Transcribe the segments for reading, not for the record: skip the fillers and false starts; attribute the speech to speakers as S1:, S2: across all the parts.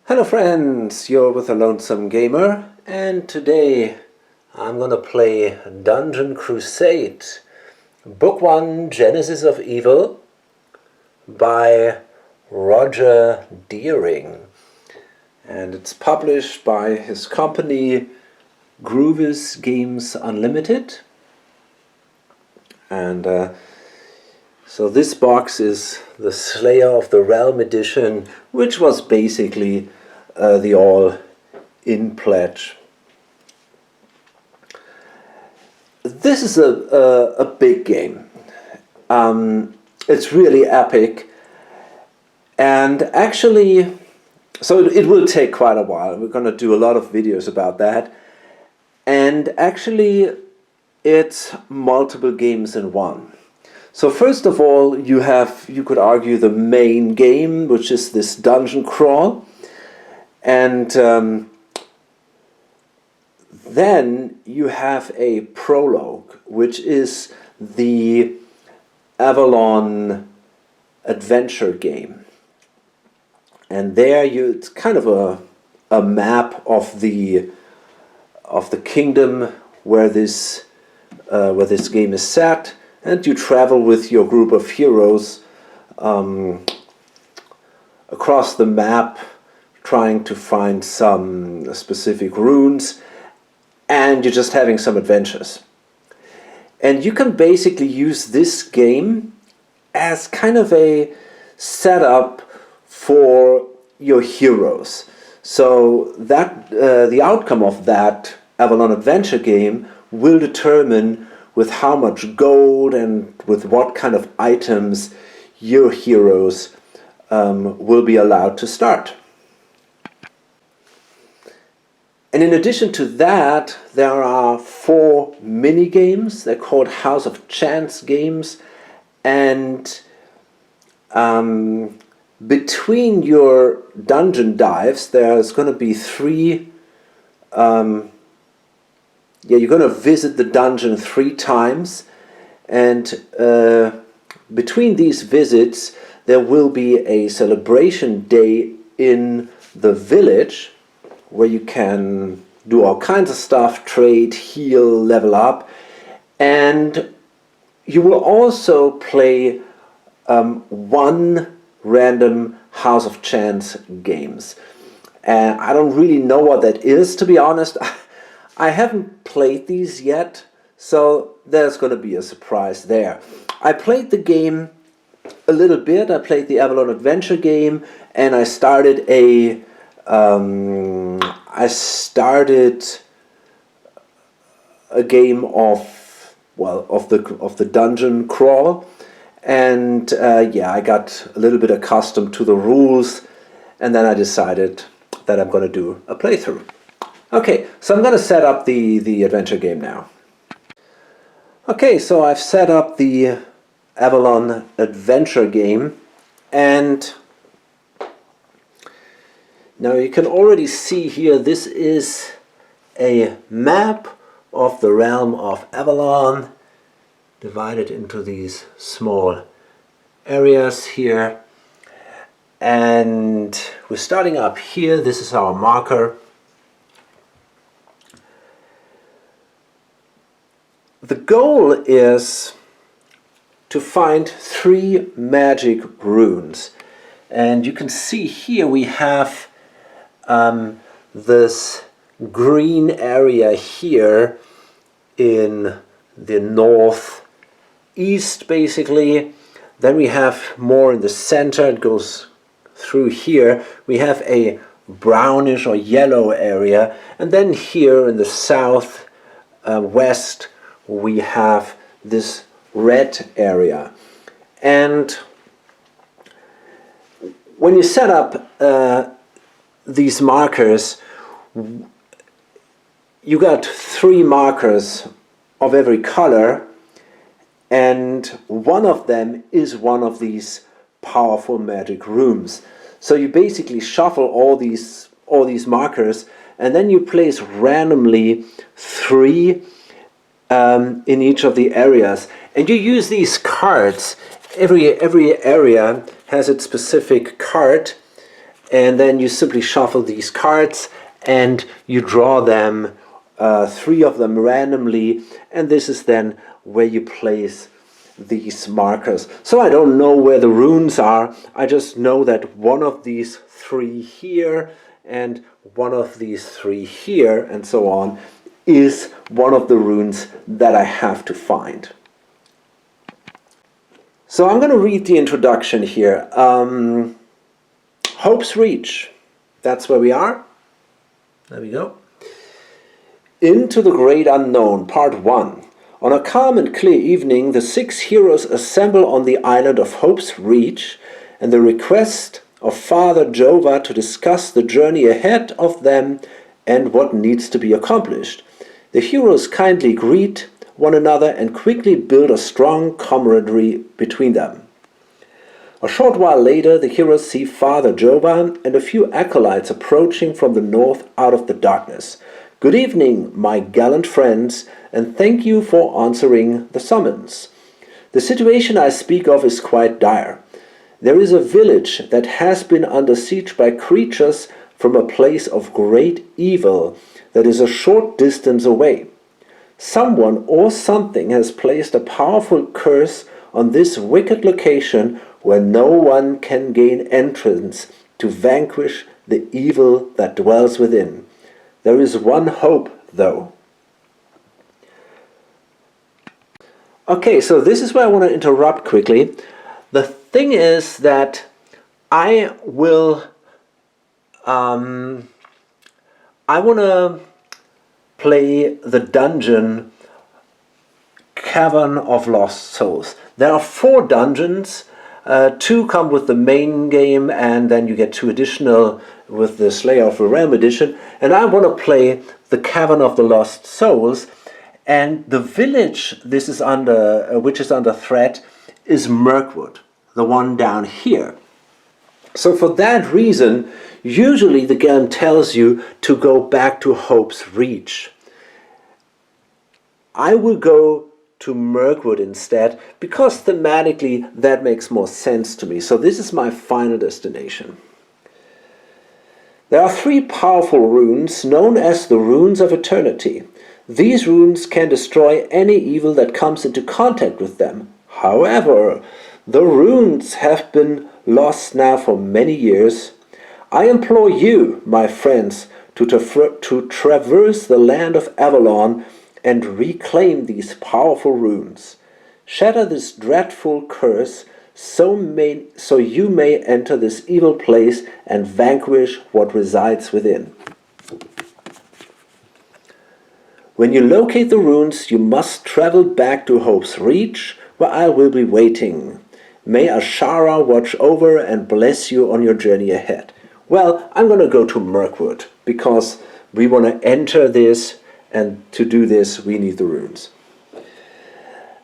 S1: Hello friends, you're with a Lonesome Gamer, and today I'm gonna play Dungeon Crusade, Book 1, Genesis of Evil, by Roger Deering. And it's published by his company Groovis Games Unlimited. And so this box is the Slayer of the Realm edition, which was basically the all-in pledge. This is a big game. It's really epic, and actually, so it will take quite a while. We're going to do a lot of videos about that, and actually, it's multiple games in one. So first of all, you could argue the main game, which is this dungeon crawl. And then you have a prologue, which is the Avalon Adventure game. And there it's kind of a map of the kingdom where this game is set. And you travel with your group of heroes across the map, trying to find some specific runes, and you're just having some adventures. And you can basically use this game as kind of a setup for your heroes. So that the outcome of that Avalon Adventure game will determine with how much gold and with what kind of items your heroes will be allowed to start. And in addition to that, there are 4 mini games. They're called House of Chance games, and between your dungeon dives, there's going to be 3. You're going to visit the dungeon 3 times, and between these visits there will be a celebration day in the village where you can do all kinds of stuff, trade, heal, level up, and you will also play 1 random House of Chance games. And I don't really know what that is, to be honest. I haven't played these yet, so there's going to be a surprise there. I played the game a little bit. I played the Avalon Adventure game, and I started a game of the dungeon crawl, and I got a little bit accustomed to the rules, and then I decided that I'm going to do a playthrough. Okay, so I'm going to set up the adventure game now. Okay, so I've set up the Avalon Adventure game, and now you can already see here this is a map of the realm of Avalon, divided into these small areas here. And we're starting up here. This is our marker. The goal is to find 3 magic runes, and you can see here we have this green area here in the northeast basically. Then we have more in the center, it goes through here. We have a brownish or yellow area, and then here in the south west we have this red area. And when you set up these markers, you got 3 markers of every color, and one of them is one of these powerful magic rooms. So you basically shuffle all these markers, and then you place randomly 3 in each of the areas, and you use these cards. Every area has its specific card, and then you simply shuffle these cards and you draw them, 3 of them randomly, and this is then where you place these markers. So I don't know where the runes are, I just know that one of these 3 here and one of these 3 here and so on is one of the runes that I have to find. So I'm going to read the introduction here. Hope's Reach, that's where we are. There we go. Into the Great Unknown, Part 1. On a calm and clear evening, the 6 heroes assemble on the island of Hope's Reach, and the request of Father Jova to discuss the journey ahead of them and what needs to be accomplished. The heroes kindly greet one another and quickly build a strong camaraderie between them. A short while later, the heroes see Father Jova and a few acolytes approaching from the north out of the darkness. Good evening, my gallant friends, and thank you for answering the summons. The situation I speak of is quite dire. There is a village that has been under siege by creatures from a place of great evil that is a short distance away. Someone or something has placed a powerful curse on this wicked location where no one can gain entrance to vanquish the evil that dwells within. There is one hope, though. Okay, so this is where I want to interrupt quickly. The thing is that I want to play the dungeon Cavern of Lost Souls. There are 4 dungeons. 2 come with the main game, and then you get 2 additional with the Slayer of the Realm edition. And I want to play the Cavern of the Lost Souls. And the village this is under, which is under threat, is Mirkwood, the one down here. So for that reason, usually the game tells you to go back to Hope's Reach. I will go to Mirkwood instead, because thematically that makes more sense to me. So this is my final destination. There are 3 powerful runes known as the Runes of Eternity. These runes can destroy any evil that comes into contact with them. However, the runes have been lost now for many years. I implore you, my friends, to traverse the land of Avalon and reclaim these powerful runes. Shatter this dreadful curse so you may enter this evil place and vanquish what resides within. When you locate the runes, you must travel back to Hope's Reach, where I will be waiting. May Ashara watch over and bless you on your journey ahead. Well, I'm going to go to Mirkwood, because we want to enter this, and to do this we need the runes.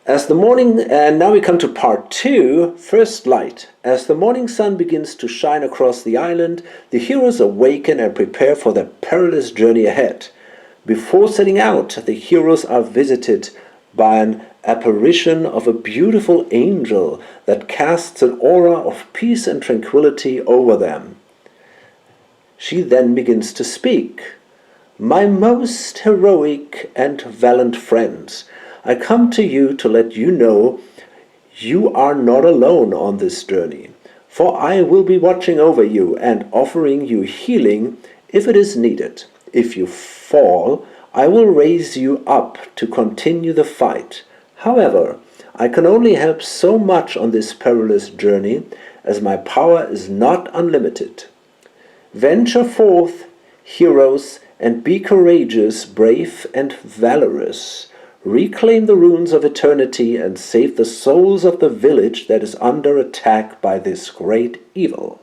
S1: As the morning, and now we come to part 2, First Light. As the morning sun begins to shine across the island, the heroes awaken and prepare for their perilous journey ahead. Before setting out, the heroes are visited by an apparition of a beautiful angel that casts an aura of peace and tranquility over them. She then begins to speak. My most heroic and valiant friends, I come to you to let you know you are not alone on this journey, for I will be watching over you and offering you healing if it is needed. If you fall, I will raise you up to continue the fight. However, I can only help so much on this perilous journey, as my power is not unlimited. Venture forth, heroes, and be courageous, brave, and valorous. Reclaim the runes of eternity and save the souls of the village that is under attack by this great evil.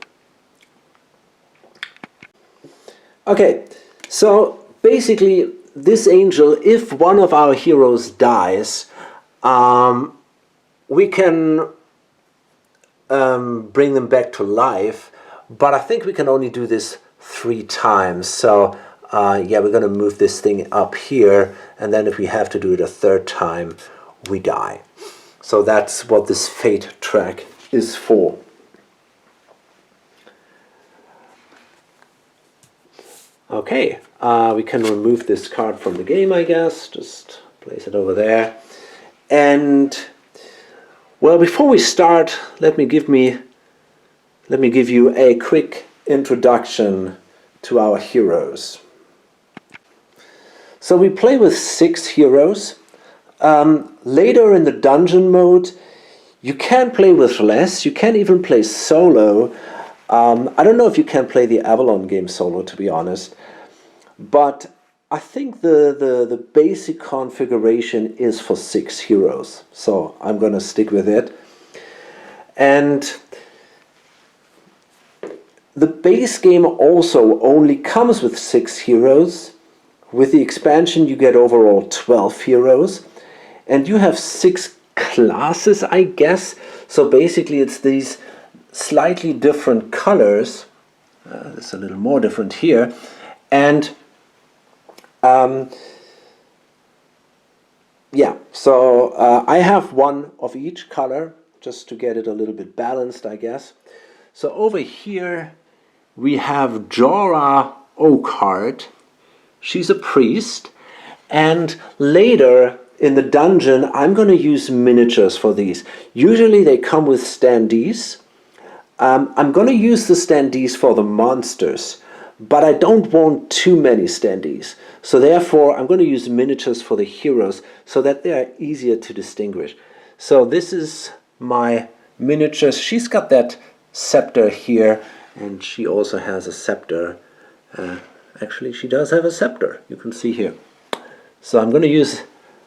S1: Okay, so basically this angel, if one of our heroes dies, we can bring them back to life, but I think we can only do this 3 times. So yeah, we're going to move this thing up here, and then if we have to do it a 3rd time, we die. So that's what this fate track is for. Okay, we can remove this card from the game, I guess. Just place it over there. And, well, before we start, let me give you a quick introduction to our heroes. So we play with 6 heroes. Later in the dungeon mode, you can play with less. You can even play solo. I don't know if you can play the Avalon game solo, to be honest. But I think the basic configuration is for 6 heroes. So I'm going to stick with it. And the base game also only comes with 6 heroes. With the expansion you get overall 12 heroes. And you have 6 classes, I guess. So basically it's these slightly different colors. It's a little more different here. And yeah, so I have one of each color just to get it a little bit balanced, I guess. So over here we have Jorah Oakheart. She's a priest. And later in the dungeon, I'm going to use miniatures for these. Usually they come with standees. I'm going to use the standees for the monsters, but I don't want too many standees. So therefore, I'm going to use miniatures for the heroes so that they are easier to distinguish. So this is my miniatures. She's got that scepter here, and she also has a scepter. Actually, she does have a scepter, you can see here. So I'm going to use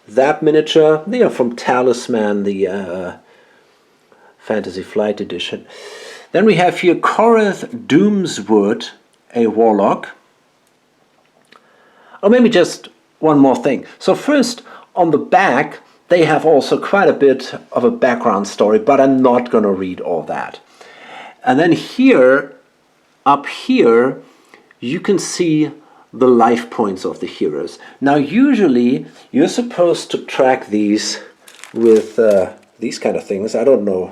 S1: that miniature. They are from Talisman, the Fantasy Flight Edition. Then we have here Coreth Doomswood, a warlock. Oh, maybe just one more thing. So first, on the back, they have also quite a bit of a background story, but I'm not going to read all that. And then here, up here, you can see the life points of the heroes. Now usually you're supposed to track these with these kind of things. I don't know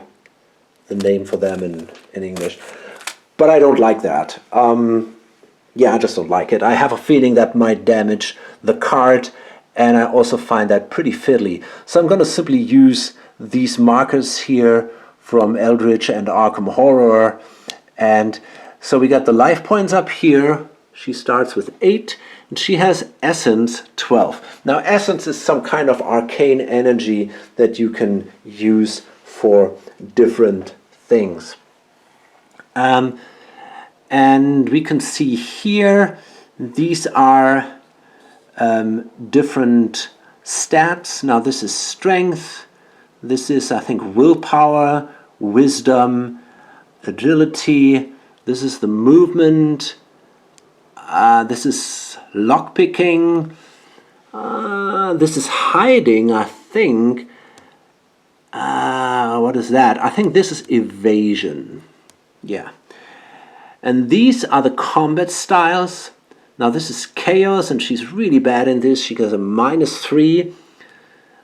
S1: the name for them in English, but I don't like that. Yeah, I just don't like it. I have a feeling that might damage the card, and I also find that pretty fiddly. So I'm going to simply use these markers here from Eldritch and Arkham Horror. And so we got the life points up here. She starts with 8, and she has Essence 12. Now Essence is some kind of arcane energy that you can use for different things. And we can see here, these are different stats. Now this is strength, this is, I think, willpower, wisdom, agility, this is the movement, this is lockpicking, this is hiding, I think. What is that? I think this is evasion. Yeah. And these are the combat styles. Now this is chaos, and she's really bad in this. She gets a -3.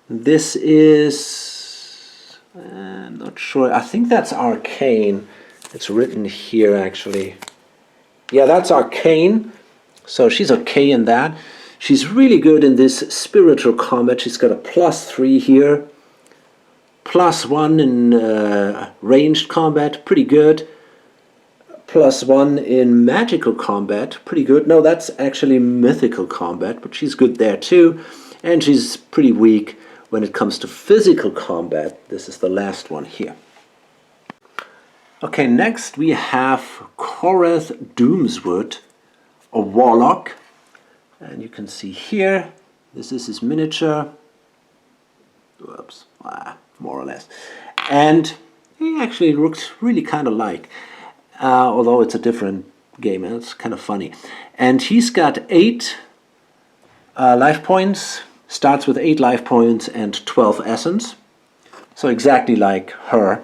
S1: This is, I'm not sure. I think that's arcane. It's written here actually. Yeah, that's arcane. So she's okay in that. She's really good in this spiritual combat. She's got a +3 here. +1 in ranged combat, pretty good. +1 in magical combat, pretty good. No, that's actually mythical combat, but she's good there too. And she's pretty weak when it comes to physical combat. This is the last one here. Okay, next we have Coreth Doomswood, a warlock. And you can see here, this is his miniature. Whoops, more or less. And he actually looks really kind of like, although it's a different game, and it's kind of funny. And he's got 8 life points, starts with 8 life points and 12 essence. So exactly like her.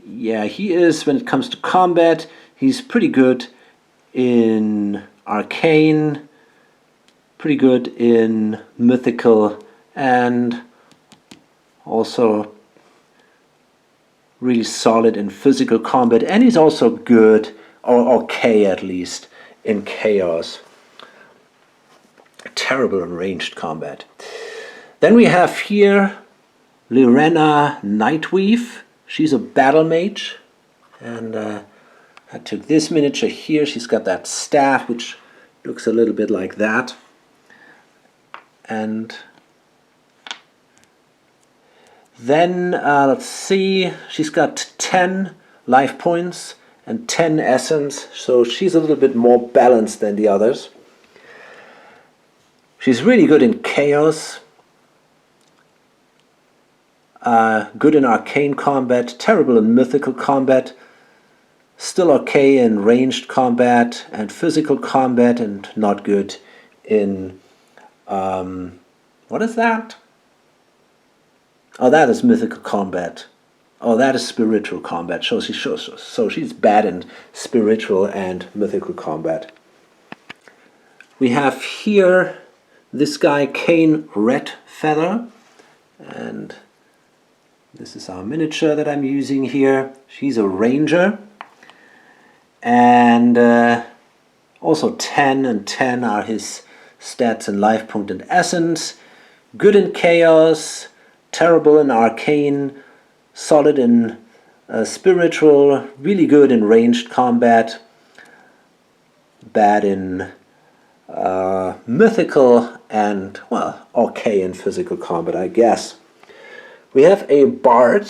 S1: Yeah, he is, when it comes to combat, he's pretty good in arcane, pretty good in mythical, and also really solid in physical combat, and he's also good, or okay at least, in chaos. Terrible in ranged combat. Then we have here Lyrena Nightweave. She's a battle mage, and I took this miniature here. She's got that staff which looks a little bit like that, and then let's see, she's got 10 life points and 10 essence, so she's a little bit more balanced than the others. She's really good in chaos, good in arcane combat, terrible in mythical combat, still okay in ranged combat and physical combat, and not good in, what is that? Oh, that is mythical combat. Oh, that is spiritual combat. So she's bad in spiritual and mythical combat. We have here this guy, Kane Redfeather, and this is our miniature that I'm using here. She's a ranger, and also 10 and 10 are his stats in life point and essence. Good in chaos, terrible in arcane, solid in spiritual, really good in ranged combat, bad in mythical, and, well, okay in physical combat, I guess. We have a bard,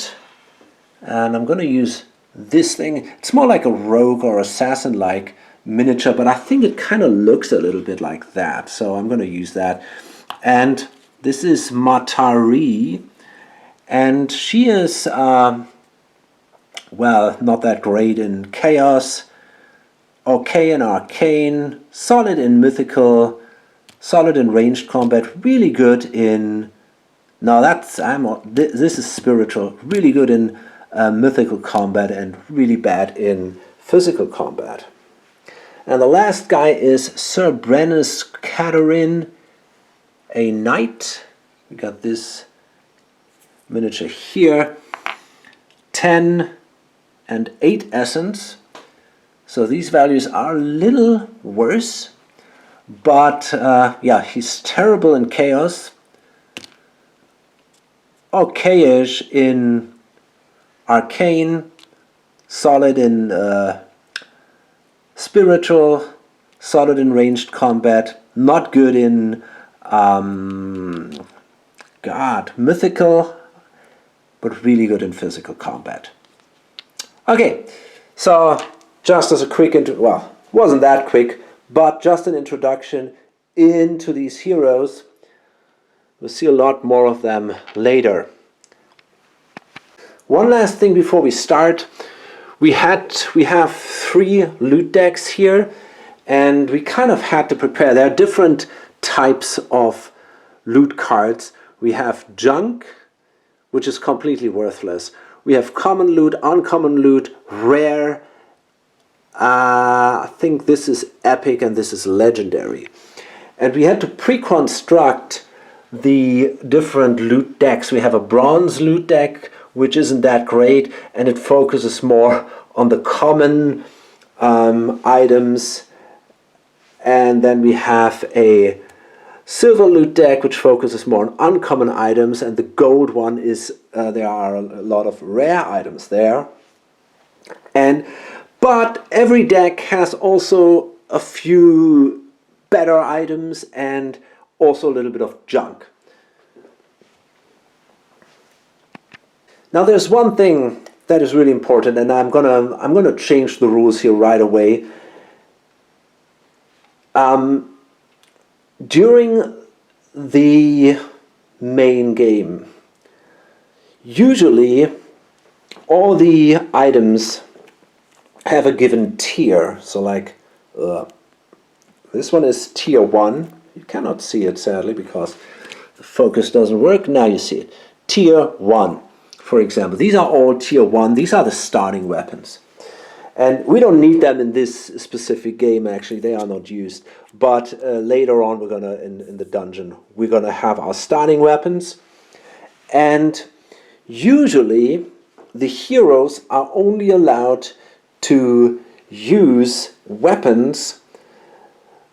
S1: and I'm going to use this thing. It's more like a rogue or assassin-like miniature, but I think it kind of looks a little bit like that, so I'm going to use that. And this is Matari, and she is, well, not that great in chaos, okay in arcane, solid in mythical, solid in ranged combat, really good in, no, this is spiritual, really good in mythical combat and really bad in physical combat. And the last guy is Sir Brennus Catherine, a knight. We got this miniature here, 10 and 8 essence. So these values are a little worse, but yeah, he's terrible in chaos, okay-ish in arcane, solid in spiritual, solid in ranged combat, not good in mythical, but really good in physical combat. Okay, so just as a quick well, wasn't that quick, but just an introduction into these heroes. We'll see a lot more of them later. One last thing before we start. We have 3 loot decks here, and we kind of had to prepare. There are different types of loot cards. We have junk, which is completely worthless. We have common loot, uncommon loot, rare. I think this is epic and this is legendary. And we had to pre-construct the different loot decks. We have a bronze loot deck, which isn't that great, and it focuses more on the common items. And then we have a silver loot deck, which focuses more on uncommon items, and the gold one is, there are a lot of rare items there. But every deck has also a few better items and also a little bit of junk. Now there's one thing that is really important, and I'm gonna change the rules here right away. During the main game, usually all the items have a given tier. So like this one is tier 1. You cannot see it sadly because the focus doesn't work. Now you see it. Tier 1, for example. These are all tier 1. These are the starting weapons. And we don't need them in this specific game, actually. They are not used. But later on, we're gonna in the dungeon, we're gonna have our starting weapons. And usually, the heroes are only allowed to use weapons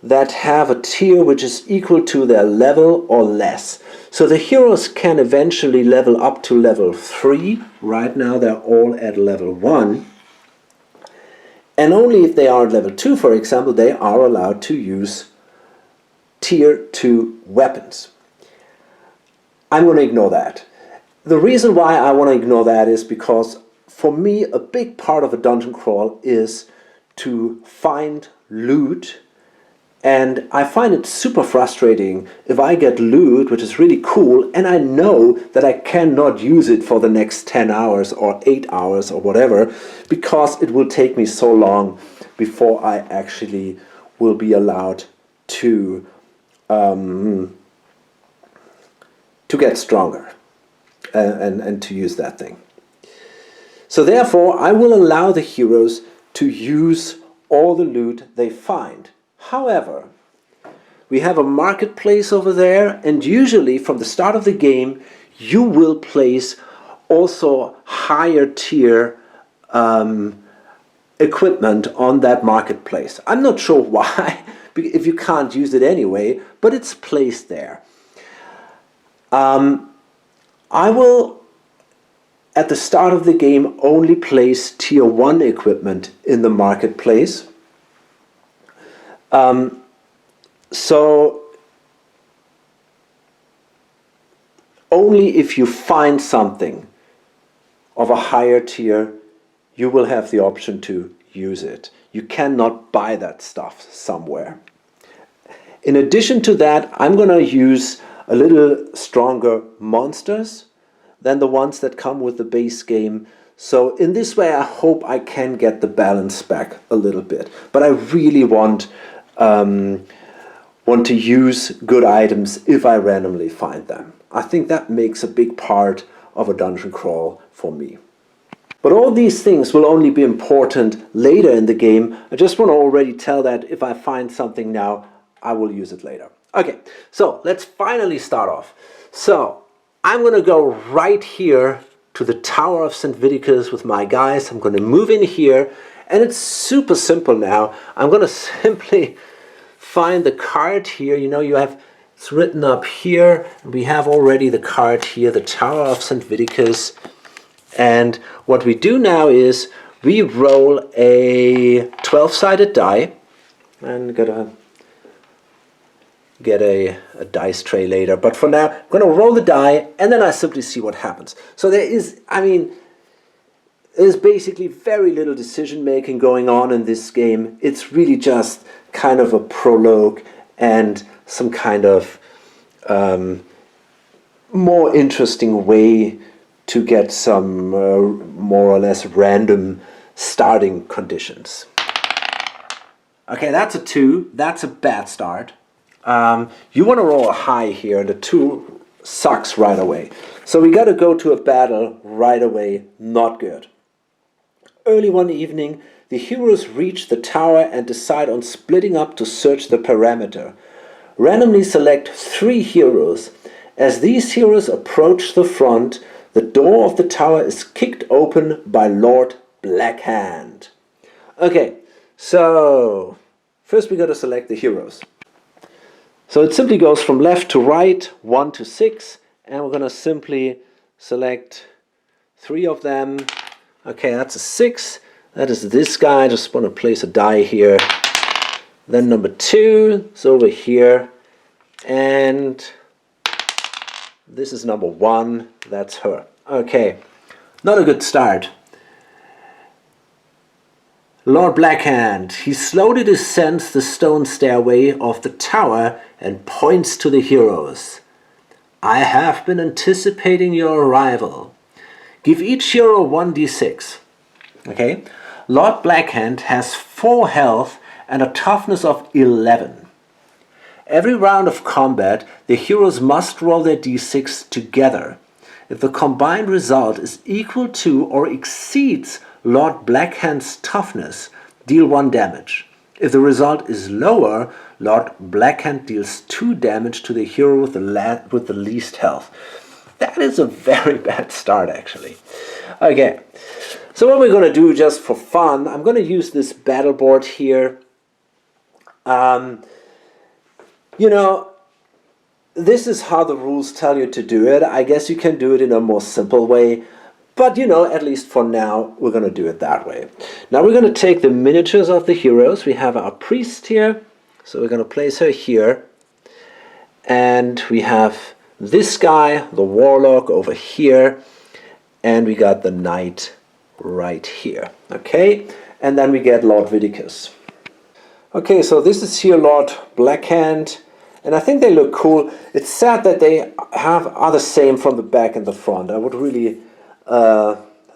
S1: that have a tier which is equal to their level or less. So the heroes can eventually level up to level 3. Right now they're all at level 1. And only if they are at level 2, for example, they are allowed to use tier 2 weapons. I'm going to ignore that. The reason why I want to ignore that is because for me a big part of a dungeon crawl is to find loot, and I find it super frustrating if I get loot which is really cool and I know that I cannot use it for the next 10 hours or 8 hours or whatever, because it will take me so long before I actually will be allowed to get stronger and to use that thing. So therefore I will allow the heroes to use all the loot they find. However, we have a marketplace over there, and usually from the start of the game you will place also higher tier equipment on that marketplace. I'm not sure why, if you can't use it anyway, but it's placed there. I will, at the start of the game, only place tier 1 equipment in the marketplace. So only if you find something of a higher tier, you will have the option to use it. You cannot buy that stuff somewhere. In addition to that, I'm going to use a little stronger monsters than the ones that come with the base game. So in this way I hope I can get the balance back a little bit. But I really want to use good items if I randomly find them. I think that makes a big part of a dungeon crawl for me. But all these things will only be important later in the game. I just want to already tell that if I find something now, I will use it later. Okay, so let's finally start off. So I'm going to go right here to the Tower of St. Vitus with my guys. I'm going to move in here, and it's super simple now. I'm going to simply find the card here. You know, it's written up here. We have already the card here, the Tower of St. Vitus. And what we do now is we roll a 12-sided die, and gotta get a dice tray later, but for now I'm going to roll the die and then I simply see what happens. So there's basically very little decision making going on in this game. It's really just kind of a prologue and some kind of more interesting way to get some more or less random starting conditions. Okay, that's a 2. That's a bad start. You want to roll a high here, and the 2 sucks right away. So we got to go to a battle right away. Not good. Early one evening, the heroes reach the tower and decide on splitting up to search the perimeter. Randomly select 3 heroes. As these heroes approach the front, the door of the tower is kicked open by Lord Blackhand. Okay, so first we got to select the heroes. So it simply goes from left to right, 1 to 6, and we're going to simply select 3 of them. Okay, that's a 6. That is this guy. I just want to place a die here. Then number 2 is over here. And this is number 1. That's her. Okay, not a good start. Lord Blackhand, he slowly descends the stone stairway of the tower and points to the heroes. I have been anticipating your arrival. Give each hero 1d6. Okay, Lord Blackhand has 4 health and a toughness of 11. Every round of combat, the heroes must roll their d6 together. If the combined result is equal to or exceeds Lord Blackhand's toughness, deal 1 damage. If the result is lower, Lord Blackhand deals 2 damage to the hero with the least health. That is a very bad start, actually. Okay, so what we're going to do just for fun, I'm going to use this battle board here. You know, this is how the rules tell you to do it. I guess you can do it in a more simple way. But, you know, at least for now, we're going to do it that way. Now we're going to take the miniatures of the heroes. We have our priest here. So we're going to place her here. And we have this guy, the warlock, over here. And we got the knight right here. Okay? And then we get Lord Vidicus. Okay, so this is here Lord Blackhand. And I think they look cool. It's sad that they are the same from the back and the front. I would really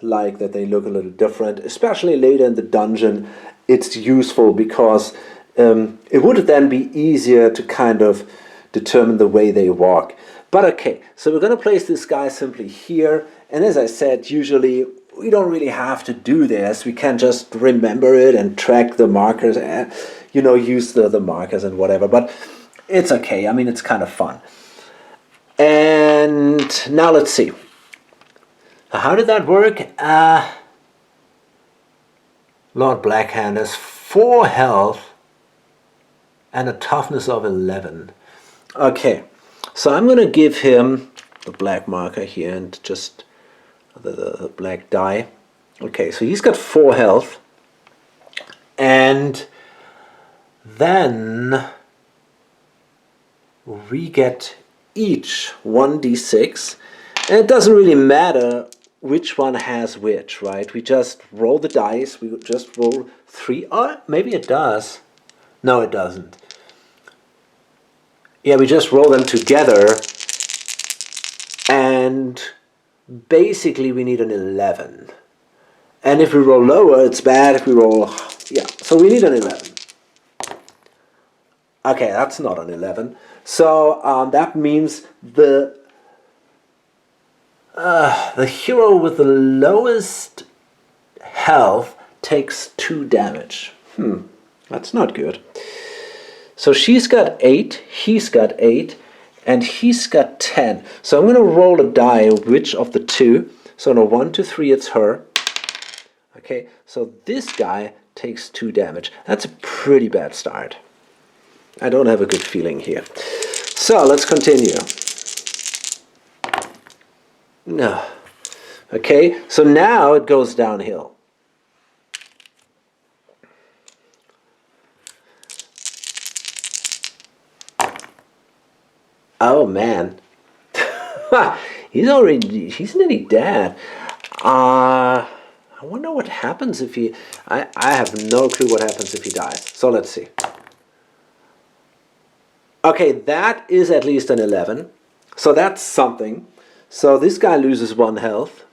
S1: like that they look a little different, especially later in the dungeon. It's useful because it would then be easier to kind of determine the way they walk. But okay, so we're going to place this guy simply here. And as I said, usually we don't really have to do this. We can just remember it and track the markers and, you know, use the markers and whatever. But it's okay. I mean, it's kind of fun. And now let's see. How did that work? Lord Blackhand has 4 health and a toughness of 11. Okay, so I'm going to give him the black marker here and just the black die. Okay, so he's got 4 health. And then we get each 1d6. And it doesn't really matter which one has which, right? We just roll the dice. We just roll 3. Or maybe it does. No, it doesn't. Yeah, we just roll them together. And basically we need an 11. And if we roll lower, it's bad. If we roll... Yeah, so we need an 11. Okay, that's not an 11. So that means the hero with the lowest health takes 2 damage. That's not good. So she's got 8, he's got 8, and he's got 10. So I'm going to roll a die, which of the 2. So on a 1 to 3, it's her. Okay, so this guy takes 2 damage. That's a pretty bad start. I don't have a good feeling here. So let's continue. No. Okay, so now it goes downhill. Oh man. He's nearly dead. I wonder what happens if he... I have no clue what happens if he dies. So let's see. Okay, that is at least an 11. So that's something. So this guy loses 1 health.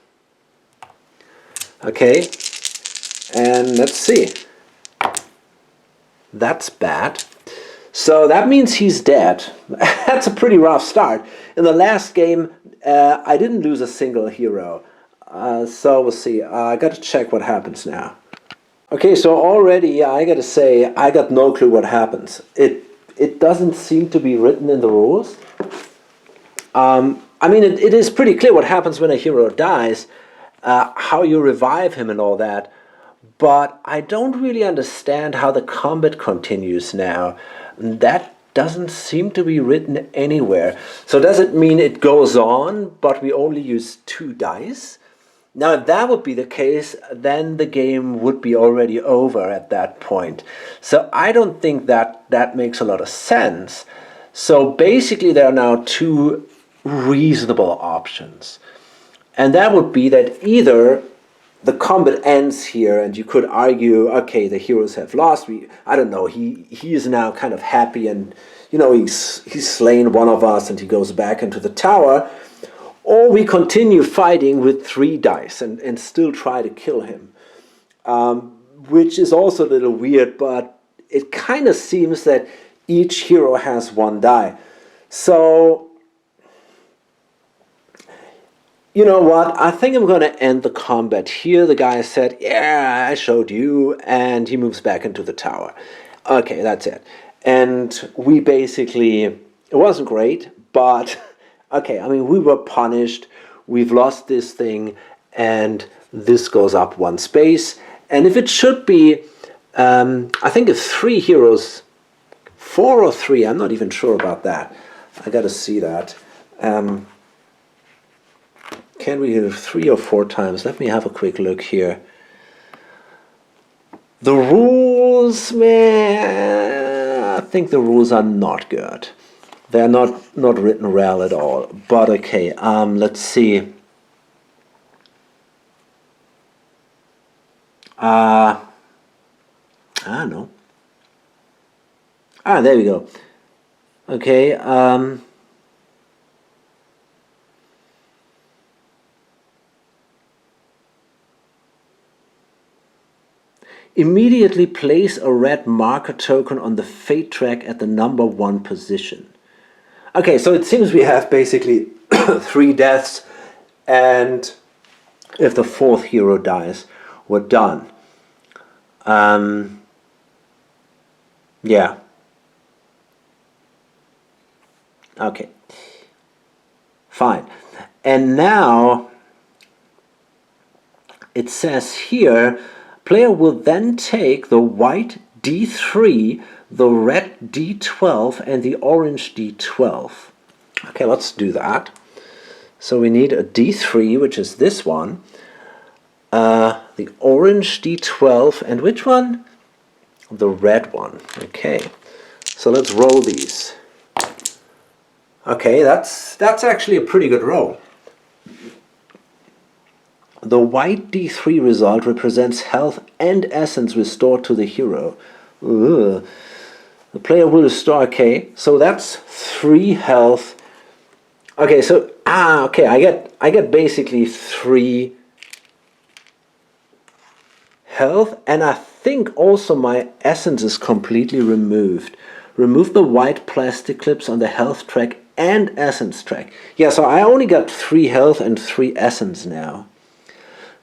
S1: Okay. And let's see. That's bad. So that means he's dead. That's a pretty rough start. In the last game, I didn't lose a single hero. So we'll see. I got to check what happens now. Okay, so already I got to say I got no clue what happens. It doesn't seem to be written in the rules. I mean, it is pretty clear what happens when a hero dies, how you revive him and all that. But I don't really understand how the combat continues now. That doesn't seem to be written anywhere. So does it mean it goes on, but we only use 2 dice? Now, if that would be the case, then the game would be already over at that point. So I don't think that makes a lot of sense. So basically there are now 2 reasonable options. And that would be that either the combat ends here and you could argue, okay, the heroes have lost. I don't know, he is now kind of happy and, you know, he's slain one of us and he goes back into the tower. Or we continue fighting with 3 dice and still try to kill him. Which is also a little weird, but it kind of seems that each hero has 1 die. So, you know what, I think I'm going to end the combat here. The guy said, yeah, I showed you, and he moves back into the tower. Okay, that's it. And we basically, it wasn't great, but Okay, I mean, we were punished, we've lost this thing, and this goes up one space. And if it should be, I think if 3 heroes, 4 or 3, I'm not even sure about that. I gotta see that. Can we do 3 or 4 times? Let me have a quick look here. The rules, man, I think the rules are not good. They're not written well at all. But okay, let's see. I don't know. There we go. Okay, immediately place a red marker token on the fate track at the number 1 position. Okay, so it seems we have basically 3 deaths, and if the 4th hero dies, we're done. Yeah. Okay. Fine. And now it says here, player will then take the white D3, the red D12, and the orange D12. Okay, let's do that. So we need a D3, which is this one, the orange D12, and which one? The red one. Okay, so let's roll these. Okay, that's actually a pretty good roll. The white D3 result represents health and essence restored to the hero. Ugh. The player will restore, okay, so that's 3 health. Okay, so, okay, I get basically 3 health, and I think also my essence is completely removed. Remove the white plastic clips on the health track and essence track. Yeah, so I only got 3 health and 3 essence now.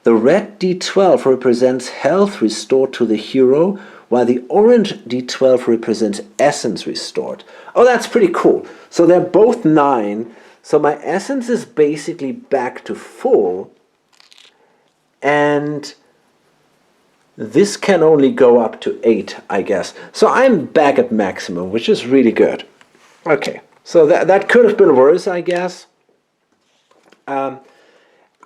S1: The red D12 represents health restored to the hero, while the orange D12 represents essence restored. Oh, that's pretty cool. So they're both 9. So my essence is basically back to full. And this can only go up to 8, I guess. So I'm back at maximum, which is really good. Okay, so that could have been worse, I guess. I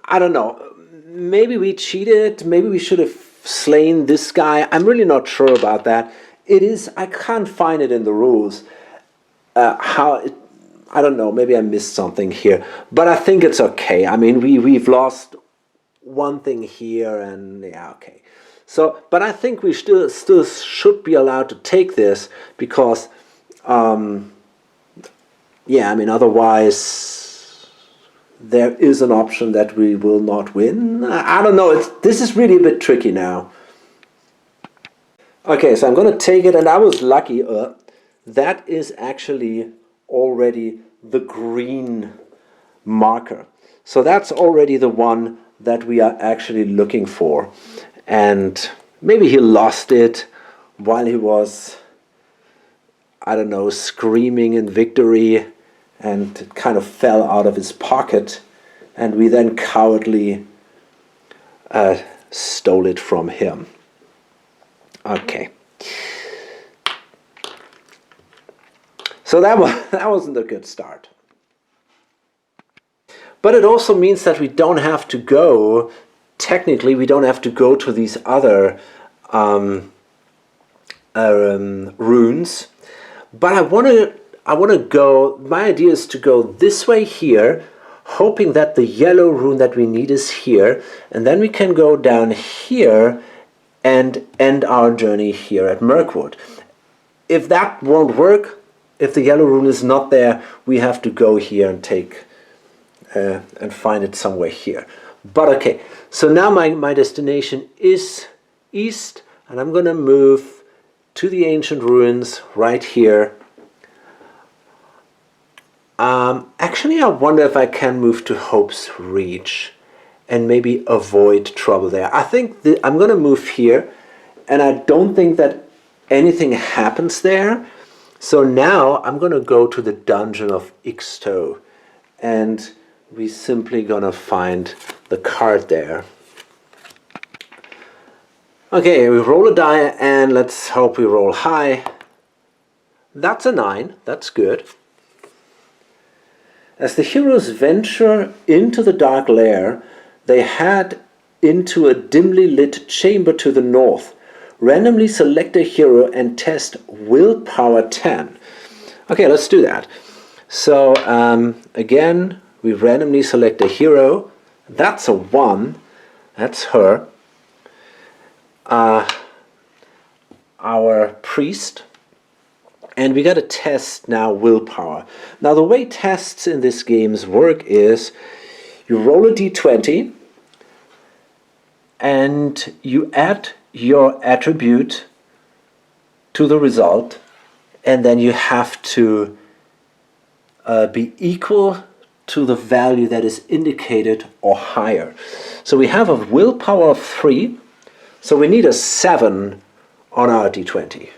S1: don't know. Maybe we cheated. Maybe we should have slain this guy. I'm really not sure about that. I can't find it in the rules. I don't know. Maybe I missed something here. But I think it's okay. I mean, we've lost one thing here, and yeah, okay. So, but I think we still should be allowed to take this because, yeah, I mean, otherwise there is an option that we will not win. I don't know. This is really a bit tricky now. Okay, so I'm going to take it, and I was lucky. That is actually already the green marker. So that's already the one that we are actually looking for. And maybe he lost it while he was, I don't know, screaming in victory, and it kind of fell out of his pocket, and we then cowardly stole it from him. Okay. So that wasn't a good start. But it also means that we don't have to go, technically we don't have to go to these other runes. But I want to go, my idea is to go this way here, hoping that the yellow rune that we need is here, and then we can go down here and end our journey here at Mirkwood. If that won't work, if the yellow rune is not there, we have to go here and take and find it somewhere here. But okay, so now my destination is east, and I'm gonna move to the ancient ruins right here. Actually, I wonder if I can move to Hope's Reach and maybe avoid trouble there. I think I'm gonna move here, and I don't think that anything happens there. So now I'm gonna go to the Dungeon of Ixto, and we're simply gonna find the card there. Okay, we roll a die and let's hope we roll high. That's a 9, that's good. As the heroes venture into the dark lair, they head into a dimly lit chamber to the north. Randomly select a hero and test willpower 10. Okay, let's do that. So again, we randomly select a hero. That's a 1. That's her. Our priest. And we got to test now willpower. Now the way tests in this games work is you roll a d20 and you add your attribute to the result, and then you have to be equal to the value that is indicated or higher. So we have a willpower of 3, so we need a 7 on our d20.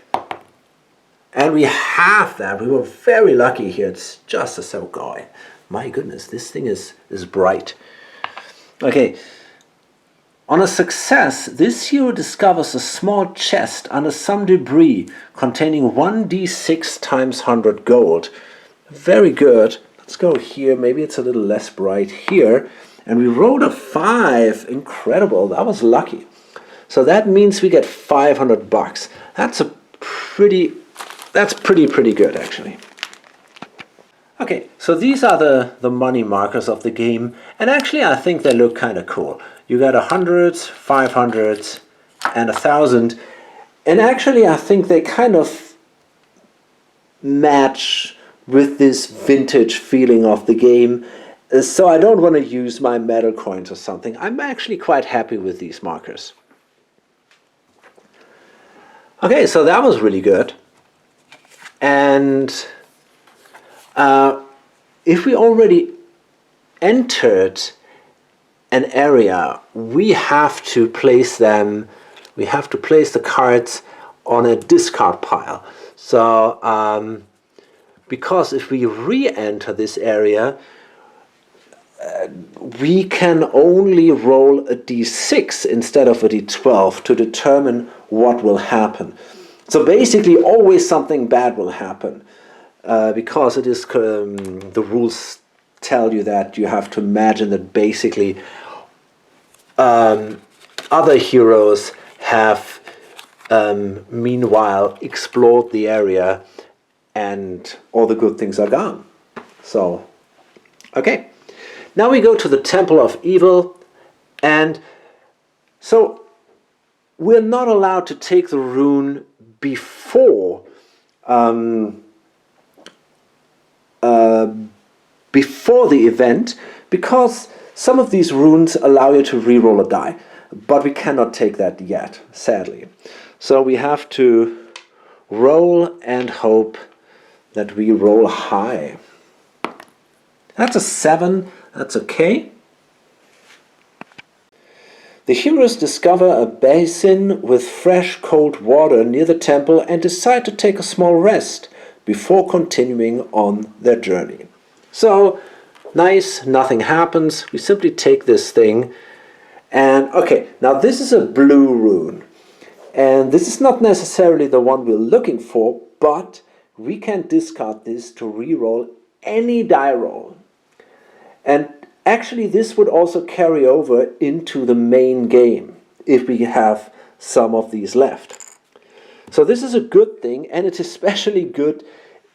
S1: And we have that. We were very lucky here. It's just a so guy. My goodness, this thing is bright. Okay. On a success, this hero discovers a small chest under some debris containing 1d6 times 100 gold. Very good. Let's go here. Maybe it's a little less bright here. And we rolled a 5. Incredible. That was lucky. So that means we get 500 bucks. That's pretty good, actually. Okay, so these are the money markers of the game, and actually I think they look kind of cool. You got 100s, 500s, and 1,000, and actually I think they kind of match with this vintage feeling of the game. So I don't want to use my metal coins or something. I'm actually quite happy with these markers. Okay, so that was really good. And if we already entered an area, we have to place them, we have to place the cards on a discard pile. So, because if we re-enter this area, we can only roll a d6 instead of a d12 to determine what will happen. So basically always something bad will happen, because it is the rules tell you that you have to imagine that basically other heroes have meanwhile explored the area and all the good things are gone. So, okay. Now we go to the Temple of Evil, and so we're not allowed to take the rune before before the event, because some of these runes allow you to re-roll a die, but we cannot take that yet, sadly. So we have to roll and hope that we roll high. That's a 7, that's okay. The heroes discover a basin with fresh cold water near the temple and decide to take a small rest before continuing on their journey. So, nice, nothing happens. We simply take this thing and, okay, now this is a blue rune. And this is not necessarily the one we're looking for, but we can discard this to re-roll any die roll. And actually, this would also carry over into the main game if we have some of these left. So this is a good thing, and it's especially good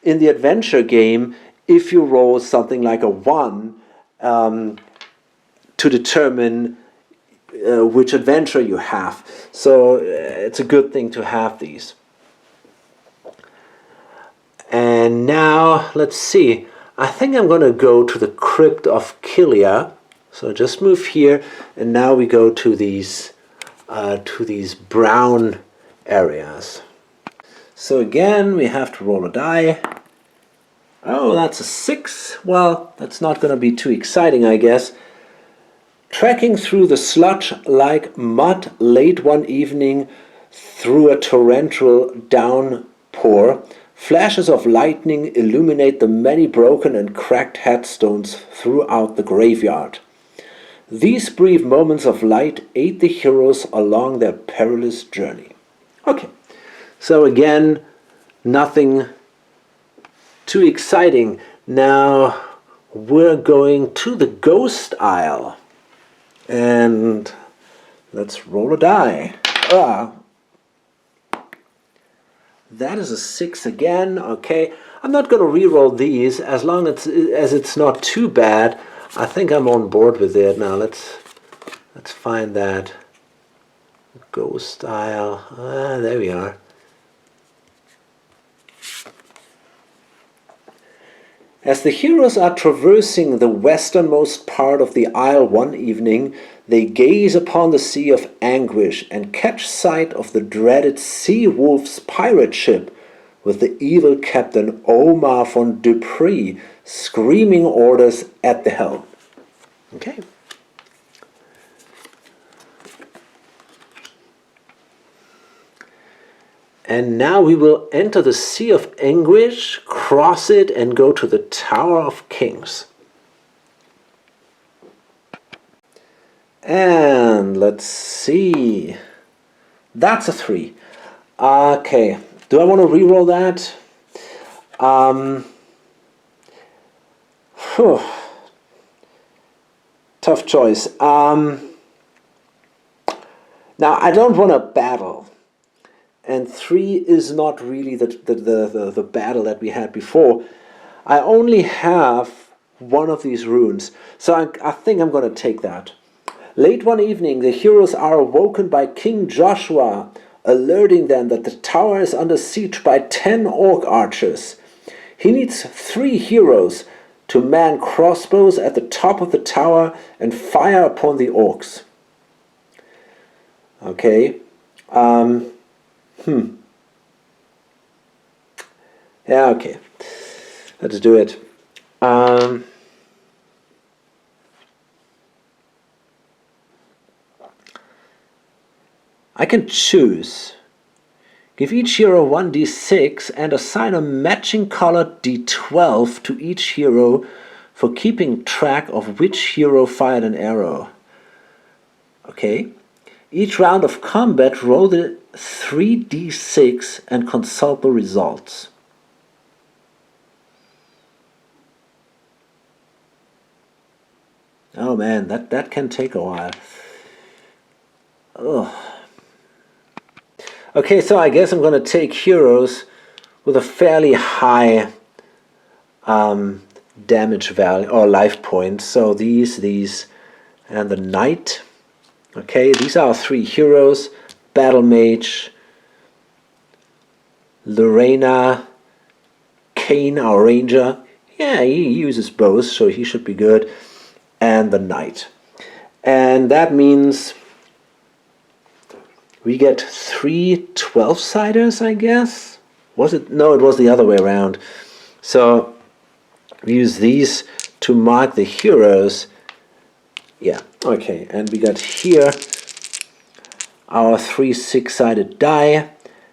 S1: in the adventure game if you roll something like a 1 to determine which adventure you have. So it's a good thing to have these. And now, let's see. I think I'm going to go to the Crypt of Kilia. So just move here, and now we go to these brown areas. So again, we have to roll a die. Oh, that's a 6. Well, that's not going to be too exciting, I guess. Trekking through the sludge-like mud late one evening through a torrential downpour, Flashes of lightning illuminate the many broken and cracked headstones throughout the graveyard. These brief moments of light aid the heroes along their perilous journey. Okay, so again, nothing too exciting. Now we're going to the Ghost Isle. And let's roll a die. That is a 6 again. Okay, I'm not going to re-roll these as long as it's not too bad. I think I'm on board with it. Now let's find that Ghost Isle. There we are. As the heroes are traversing the westernmost part of the isle one evening, they gaze upon the Sea of Anguish and catch sight of the dreaded Sea Wolf's pirate ship with the evil Captain Omar von Dupree screaming orders at the helm. Okay. And now we will enter the Sea of Anguish, cross it, and go to the Tower of Kings. And let's see. That's a 3. Okay. Do I want to re-roll that? Tough choice. Now, I don't want to battle. And 3 is not really the battle that we had before. I only have one of these runes, so I think I'm going to take that. Late one evening, the heroes are awoken by King Joshua, alerting them that the tower is under siege by 10 orc archers. He needs 3 heroes to man crossbows at the top of the tower and fire upon the orcs. Okay. Yeah, okay. Let's do it. I can choose. Give each hero 1d6 and assign a matching colored d12 to each hero for keeping track of which hero fired an arrow. Okay. Each round of combat, roll the 3d6 and consult the results. Oh man, that can take a while. Ugh. Okay, so I guess I'm going to take heroes with a fairly high damage value or life points. So these, and the knight. Okay, these are our 3 heroes. Battle Mage, Lorena, Kane, our ranger. Yeah, he uses bows, so he should be good. And the knight. And that means we get 3 12-siders, I guess? Was it? No, it was the other way around. So we use these to mark the heroes. Yeah, okay. And we got here our 3 6-sided die.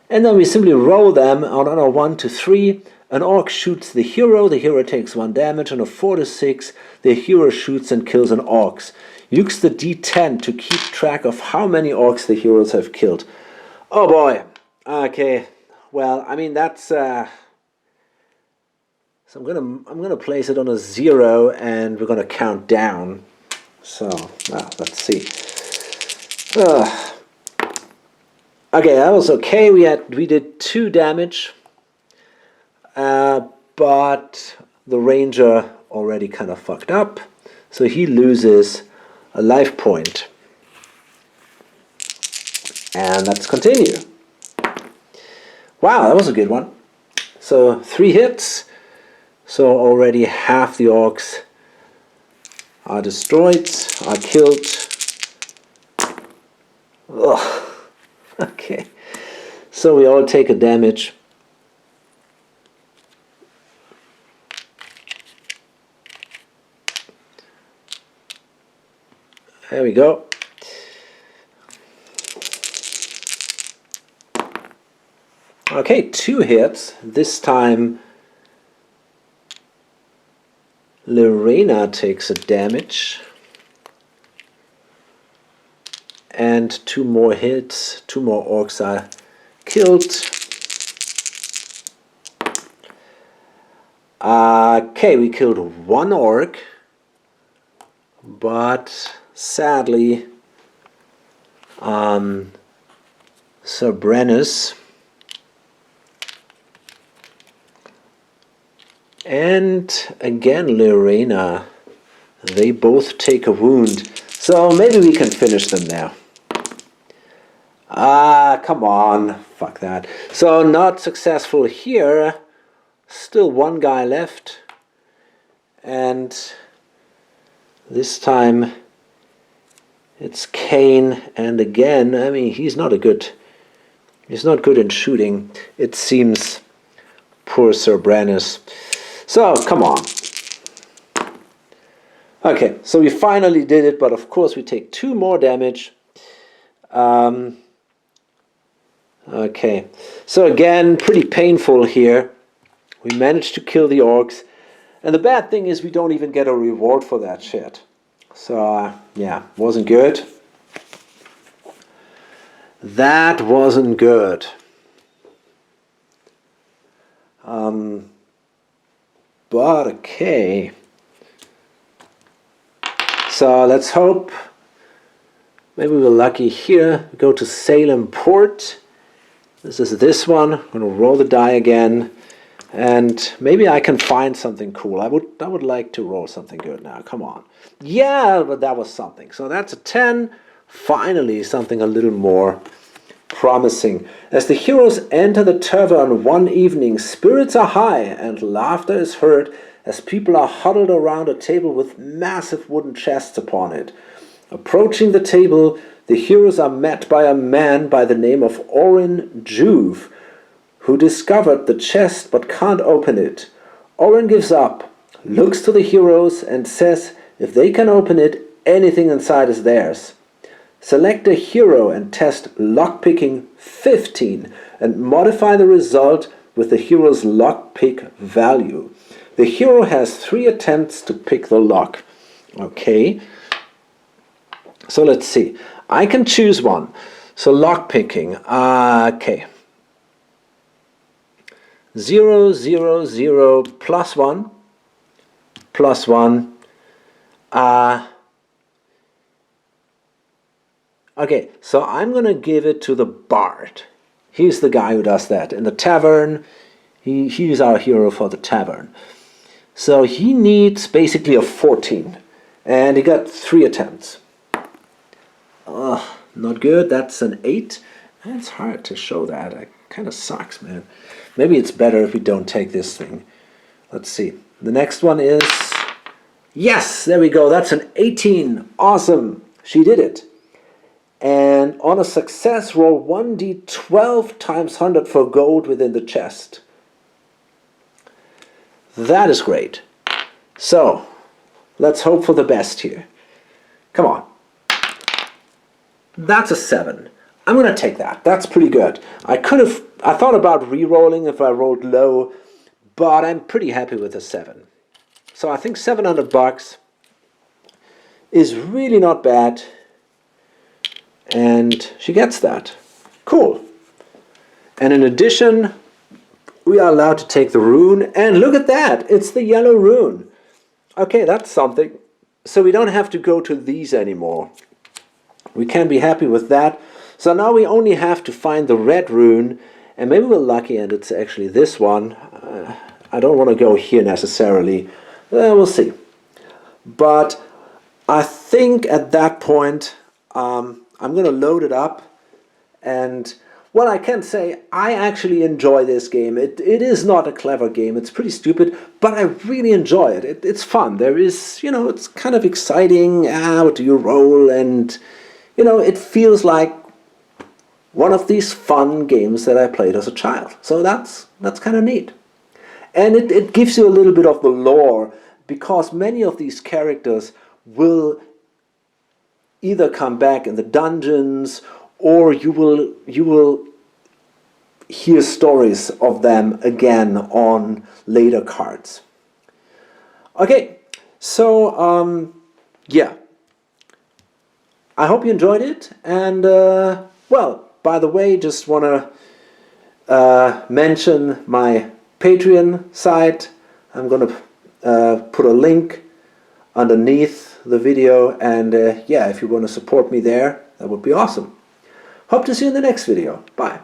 S1: And then we simply roll them on a 1 to 3. An orc shoots the hero takes 1 damage. On a 4 to 6, the hero shoots and kills an orc. Use the d10 to keep track of how many orcs the heroes have killed. Oh boy. Okay. Well, I mean that's so I'm gonna place it on a 0 and we're gonna count down. So let's see. Okay, that was okay. We did 2 damage, but the ranger already kind of fucked up, so he loses a life point. And let's continue. Wow, that was a good one. So 3 hits. So already half the orcs are destroyed, are killed. Ugh. Okay. So we all take a damage. There we go. Okay, 2 hits. This time Lorena takes a damage. And 2 more hits. 2 more orcs are killed. Okay, we killed 1 orc. But sadly, Sir Brennus and again Lorena, they both take a wound. So maybe we can finish them now. Come on. Fuck that. So not successful here. Still 1 guy left. And this time it's Kane. And again, I mean, he's not good in shooting, it seems. Poor Sir Brennus. So, come on. Okay, so we finally did it, but of course we take 2 more damage. Okay, so again, pretty painful here. We managed to kill the orcs, and the bad thing is we don't even get a reward for that shit. So, yeah, wasn't good. That wasn't good. But okay. So let's hope maybe we're lucky here. We go to Salem Port. This is this one. I'm going to roll the die again. And maybe I can find something cool. I would like to roll something good now. Come on. Yeah, but that was something. So that's a 10. Finally, something a little more promising. As the heroes enter the tavern one evening, spirits are high and laughter is heard as people are huddled around a table with massive wooden chests upon it. Approaching the table, the heroes are met by a man by the name of Orin Juve, who discovered the chest but can't open it. Orin gives up, looks to the heroes and says if they can open it, anything inside is theirs. Select a hero and test lockpicking 15 and modify the result with the hero's lockpick value. The hero has 3 attempts to pick the lock. Okay. So let's see. I can choose one. So lockpicking. Okay. 0, 0, 0, plus 1. Plus 1. Okay, so I'm going to give it to the Bard. He's the guy who does that. In the tavern, he's our hero for the tavern. So he needs basically a 14. And he got 3 attempts. Not good. That's an 8. And it's hard to show that. It kind of sucks, man. Maybe it's better if we don't take this thing. Let's see. The next one is... Yes! There we go. That's an 18. Awesome. She did it. And on a success, roll 1d12 times 100 for gold within the chest. That is great. So, let's hope for the best here. Come on. That's a 7. I'm going to take that. That's pretty good. I thought about re-rolling if I rolled low, but I'm pretty happy with a 7. So I think $700 is really not bad. And she gets that. Cool. And in addition, we are allowed to take the rune. And look at that. It's the yellow rune. Okay, that's something. So we don't have to go to these anymore. We can be happy with that. So now we only have to find the red rune. And maybe we're lucky and it's actually this one. I don't want to go here necessarily. We'll see. But I think at that point... I'm going to load it up, and well, I can say I actually enjoy this game. It is not a clever game. It's pretty stupid, but I really enjoy it. It's fun. There is, it's kind of exciting. What do you roll? And, it feels like one of these fun games that I played as a child. So that's kind of neat. And it gives you a little bit of the lore, because many of these characters will either come back in the dungeons, or you will hear stories of them again on later cards. Okay, so yeah, I hope you enjoyed it, and well, by the way, just want to mention my Patreon site. I'm going to put a link underneath the video, and yeah, if you want to support me there, that would be awesome. Hope to see you in the next video. Bye.